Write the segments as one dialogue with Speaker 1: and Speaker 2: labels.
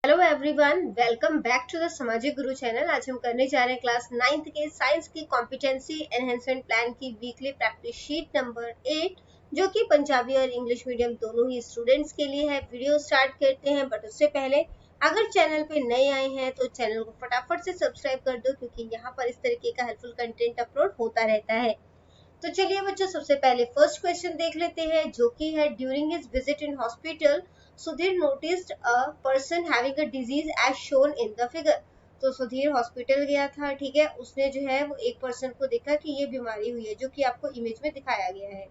Speaker 1: Hello everyone, welcome back to the Samajik Guru channel. आज हम करने जा रहे हैं क्लास 9th के साइंस की कॉम्पिटेंसी एनहेंसमेंट प्लान की वीकली प्रैक्टिस शीट नंबर 8, जो कि पंजाबी और इंग्लिश मीडियम दोनों ही स्टूडेंट्स के लिए है। वीडियो स्टार्ट करते हैं, बट उससे पहले अगर चैनल पे नए आए हैं तो चैनल को फटाफट से सब्सक्राइब कर दो, क्योंकि यहाँ पर इस तरीके का हेल्पफुल कंटेंट अपलोड होता रहता है। तो चलिए बच्चों, सबसे पहले फर्स्ट क्वेश्चन देख लेते हैं, जो कि है during his visit in hospital Sudhir noticed a person having a disease as shown in the figure. तो सुधीर हॉस्पिटल गया था, ठीक है। उसने जो है वो एक पर्सन को देखा कि ये बीमारी हुई है, जो कि आपको इमेज में दिखाया गया है।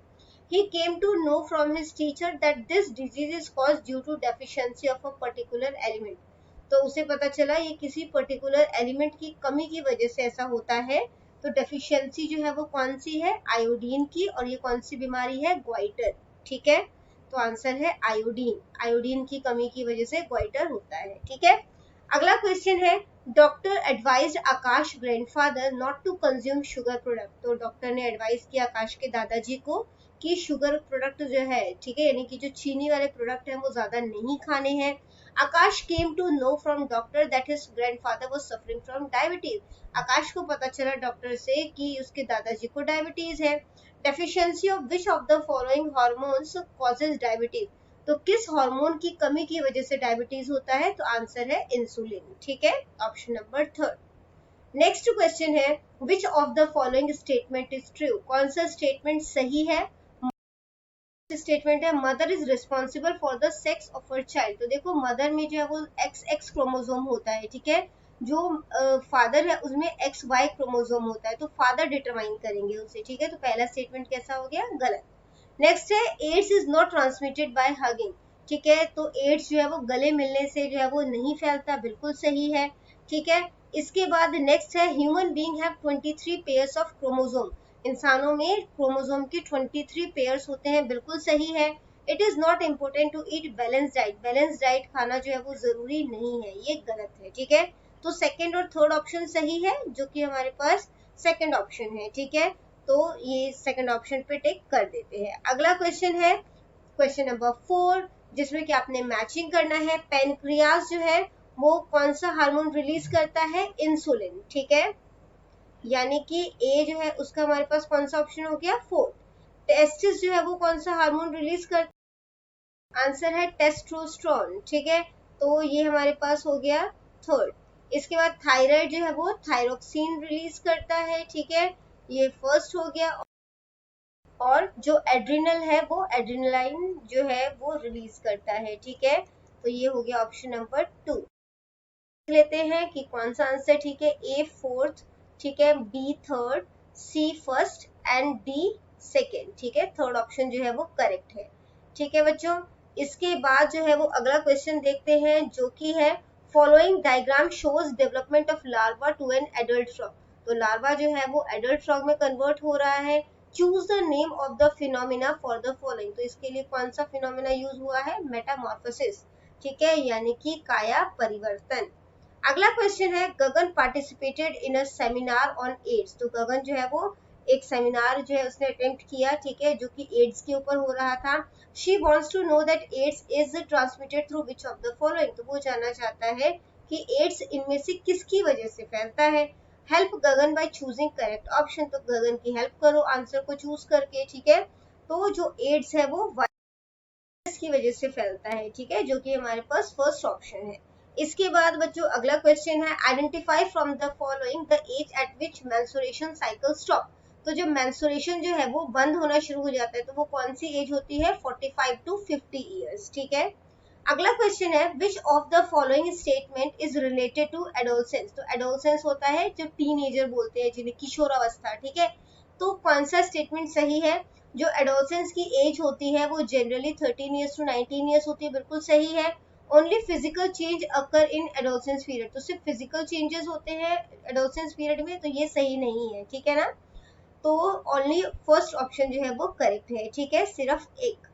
Speaker 1: He came to know from his teacher that this disease is caused due to deficiency of a particular element. तो उसे पता चला ये किसी पर्टिकुलर एलिमेंट की कमी की वजह से ऐसा होता है। तो डेफिशिएंसी जो है वो कौन सी है? आयोडीन की। और ये कौन सी बीमारी है? ग्वाइटर, ठीक है। तो आंसर है आयोडीन। आयोडीन की कमी की वजह से ग्वाइटर होता है, ठीक है। अगला क्वेश्चन है, doctor advised Akash grandfather not to consume sugar product. तो डॉक्टर ने एडवाइस किया आकाश के दादाजी को कि शुगर प्रोडक्ट जो है, ठीक है, यानी कि जो चीनी वाले प्रोडक्ट है वो ज्यादा नहीं खाने हैं। Akash came to know from doctor that his grandfather was suffering from diabetes. Akash को पता चला डॉक्टर से कि उसके दादाजी को डायबिटीज है। Deficiency of which of the following hormones causes diabetes. तो किस हार्मोन की कमी की वजह से डायबिटीज होता है? तो आंसर है इंसुलिन, ठीक है, ऑप्शन नंबर 3। नेक्स्ट क्वेश्चन है, which of the following statement is true. कौन सा स्टेटमेंट सही है? स्टेटमेंट है, mother is responsible for the sex of her child. तो देखो, मदर में जो है वो एक्स क्रोमोसोम होता है, ठीक है। जो फादर है उसमें XY क्रोमोसोम होता है, तो फादर डिटरमाइन करेंगे उसे, ठीक है। तो पहला स्टेटमेंट कैसा हो गया? गलत। नेक्स्ट है, AIDS is not transmitted by hugging, ठीक है। तो एड्स जो है वो गले मिलने से जो है वो नहीं फैलता, बिल्कुल सही है, ठीक है। इसके बाद नेक्स्ट है, human being have 23 pairs of chromosome. इंसानों में क्रोमोसोम के 23 पेयर्स होते हैं, बिल्कुल सही है। It is not important to eat balance diet. Balance diet खाना जो है वो जरूरी नहीं है, ये गलत है, ठीक है। तो सेकंड और थर्ड ऑप्शन सही है, जो कि हमारे पास सेकंड ऑप्शन है, ठीक है। तो ये सेकंड ऑप्शन पे टिक कर देते हैं। अगला क्वेश्चन है क्वेश्चन नंबर 4, जिसमें कि आपने मैचिंग करना है। पेनक्रियास जो है वो कौन सा हार्मोन रिलीज करता है? इंसुलिन, ठीक है। यानी कि ए जो है उसका हमारे पास कौन सा ऑप्शन हो गया? 4। टेस्टिस जो है वो कौन सा हार्मोन रिलीज करता है? आंसर है टेस्टोस्टेरोन, ठीक है। तो ये हमारे पास हो गया थर्ड। इसके बाद थायराइड जो है वो थायरोक्सिन रिलीज करता है, ठीक है, ये फर्स्ट हो गया। और जो एड्रिनल है वो एड्रिनलाइन जो है वो रिलीज करता है, ठीक है। तो ये हो गया ऑप्शन नंबर 2। लेते हैं कि कौन सा आंसर ठीक है। ए फोर्थ, ठीक है, B third, C first and D second, ठीक है। थर्ड ऑप्शन जो है वो करेक्ट है, ठीक है बच्चों। इसके बाद जो है वो अगला क्वेश्चन देखते हैं, जो कि है, following diagram shows development of larva to an adult frog. तो लार्वा जो है वो एडल्ट फ्रॉग में कन्वर्ट हो रहा है। Choose the name of the phenomena for the following. तो इसके लिए कौन सा फिनोमिना यूज हुआ है? मेटामॉर्फोसिस, ठीक है, यानी कि काया परिवर्तन। अगला क्वेश्चन है, Gagan participated in a seminar on AIDS. तो गगन जो है वो एक सेमिनार जो है उसने अटेम्प्ट किया, ठीक है, जो कि एड्स के ऊपर हो रहा था। She wants to know that AIDS is transmitted through which of the following. तो वो जानना चाहता है कि एड्स इनमें से किसकी वजह से फैलता है। Help Gagan by choosing correct option. तो गगन की हेल्प करो आंसर को चूज करके, ठीक है। तो जो एड्स है वो वायरस की वजह से फैलता है, ठीक है, जो कि हमारे पास फर्स्ट ऑप्शन है। इसके बाद बच्चों अगला क्वेश्चन है, identify from the following the age at which menstruation cycle stop. तो जब मेंस्ट्रुएशन जो है वो बंद होना शुरू हो जाता है, तो वो कौन सी एज होती है? 45 टू 50 ईयर्स, ठीक है। अगला क्वेश्चन है, which of the following statement is related to adolescence. तो एडोलसेंस होता है जो टीनेजर बोलते हैं, जिन्हें किशोरावस्था, ठीक है। तो कौन सा स्टेटमेंट सही है? जो एडोलसेंस की एज होती है वो जनरली 13 ईयर्स टू 19 ईयर्स होती है, बिल्कुल सही है। ओनली फिजिकल चेंज अकर इन एडोलसेंस पीरियड। तो सिर्फ फिजिकल चेंजेस होते हैं एडोलसेंस पीरियड में, तो ये सही नहीं है, ठीक है ना। तो ओनली फर्स्ट ऑप्शन जो है वो करेक्ट है, ठीक है, सिर्फ एक।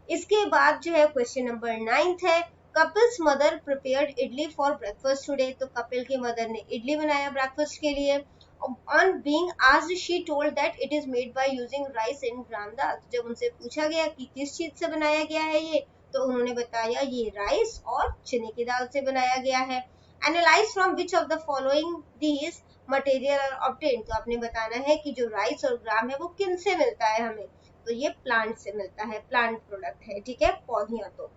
Speaker 1: इसके बाद जो है क्वेश्चन नंबर 9 है, Kapil's mother prepared idli for breakfast today. तो कपिल की मदर ने इडली बनाया ब्रेकफास्ट के लिए। On being asked she told that it is made by using rice and gram dal. जब उनसे पूछा गया कि किस चीज से बनाया गया है ये, तो उन्होंने बताया ये राइस और चने की दाल से बनाया गया है। Analyse from which of the following these material are obtained, तो आपने बताना है कि जो राइस और ग्राम है वो किन से मिलता है हमें, तो ये प्लांट से मिलता है, प्लांट प्रोडक्ट है, ठीक है, पौधियां। तो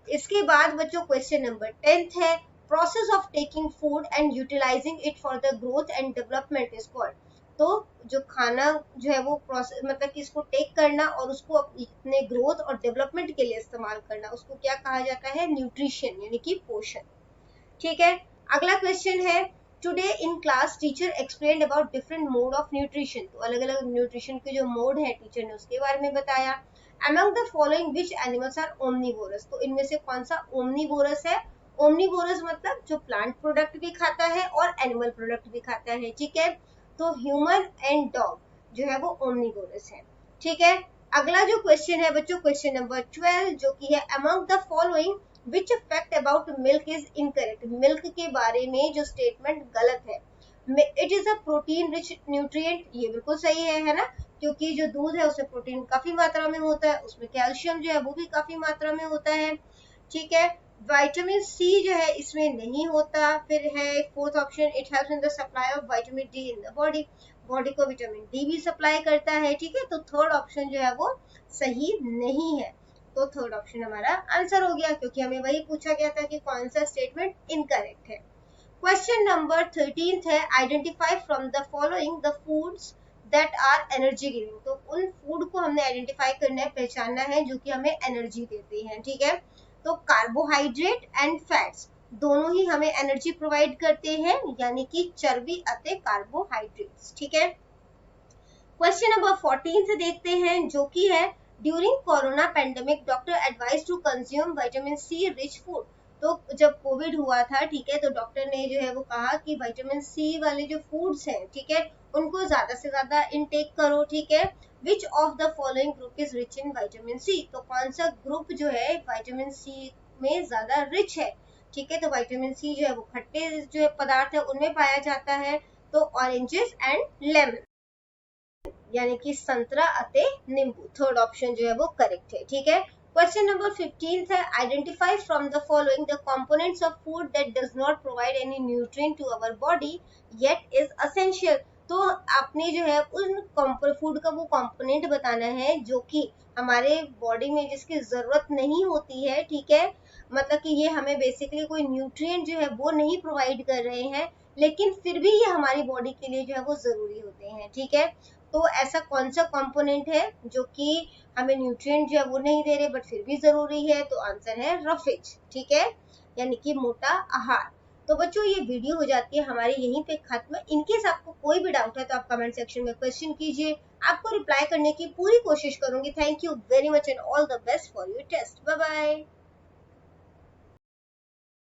Speaker 1: इसके बाद बच्चों क्वेश्चन नंबर 10 है, process of taking food and utilising it for the growth and development is called, तो जो खाना जो है वो प्रोसेस मतलब कि इसको टेक करना और उसको अपने ग्रोथ और डेवलपमेंट के लिए इस्तेमाल करना, उसको क्या कहा जाता है, न्यूट्रिशन यानी कि पोषण, ठीक है। अगला क्वेश्चन है, today in class teacher explained about different mode of nutrition, तो अलग अलग न्यूट्रिशन के जो मोड है टीचर ने उसके बारे में बताया। Among the following which animals are omnivorous, तो इनमें से कौन सा omnivorous है, omnivorous मतलब जो प्लांट प्रोडक्ट भी खाता है और एनिमल प्रोडक्ट भी खाता है, ठीक है, तो ह्यूमन एंड डॉग जो है वो omnivorous है, ठीक है। अगला जो क्वेश्चन है बच्चों क्वेश्चन नंबर 12 जो कि है, among the following which fact about milk is incorrect, milk के बारे में जो स्टेटमेंट गलत है, it is a protein rich nutrient, ये बिल्कुल सही है ना, क्योंकि जो दूध है उसमें प्रोटीन काफी मात्रा में होता है, उसमें कैल्शियम जो है वो भी काफी मात्रा में होता है, ठीक है। विटामिन सी जो है इसमें नहीं होता। फिर है fourth option, it helps in the supply of vitamin D in the body, body को विटामिन डी भी सप्लाई करता है, ठीक है, तो थर्ड ऑप्शन जो है वो सही नहीं है, तो थर्ड ऑप्शन हमारा आंसर हो गया, क्योंकि हमें वही पूछा गया था कि कौन सा स्टेटमेंट इनकरेक्ट है। क्वेश्चन नंबर 13 है, identify from the following the foods that are energy giving, तो उन फूड को हमने आइडेंटिफाई करना है, पहचानना है जो कि हमें एनर्जी देते हैं, ठीक है, तो कार्बोहाइड्रेट एंड फैट्स दोनों ही हमें एनर्जी प्रोवाइड करते हैं, यानी कि चर्बी अते कार्बोहाइड्रेट्स, ठीक है। क्वेश्चन नंबर 14 से देखते हैं जो कि है, during corona pandemic doctor advise to consume vitamin C rich food, तो जब कोविड हुआ था, ठीक है, तो डॉक्टर ने जो है वो कहा कि विटामिन सी वाले जो फूड्स हैं, ठीक है, उनको ज्यादा से ज्यादा इनटेक करो, ठीक है। Which of the following group is rich in vitamin C, तो कौन सा ग्रुप जो है विटामिन सी में ज्यादा रिच है, ठीक है, तो विटामिन सी जो है वो खट्टे जो है पदार्थ है उनमें पाया जाता है, तो ऑरेंजेस एंड लेमन यानी कि संतरा अते नींबू, थर्ड ऑप्शन जो है वो करेक्ट है, ठीक है। क्वेश्चन नंबर 15 है, identify from the following the components of food that does not provide any nutrient to our body yet is essential, तो आपने जो है उन फूड का वो कंपोनेंट बताना है जो कि हमारे बॉडी में जिसकी जरूरत नहीं होती है, ठीक है, मतलब कि ये हमें बेसिकली कोई न्यूट्रिएंट जो है वो नहीं प्रोवाइड कर रहे हैं, लेकिन फिर भी ये हमारी बॉडी के लिए जो है वो जरूरी होते हैं, ठीक है, तो ऐसा कौन सा कंपोनेंट है जो कि हमें न्यूट्रिएंट जो है वो नहीं दे रहे बट फिर भी जरूरी है, तो आंसर है रफेज, ठीक है, यानी कि मोटा आहार। तो बच्चों ये वीडियो हो जाती है हमारी यहीं पे खत्म। इनकेस आपको कोई भी डाउट है तो आप कमेंट सेक्शन में क्वेश्चन कीजिए, आपको रिप्लाई करने की पूरी कोशिश करूंगी। Thank you very much and all the best for your test. Bye bye.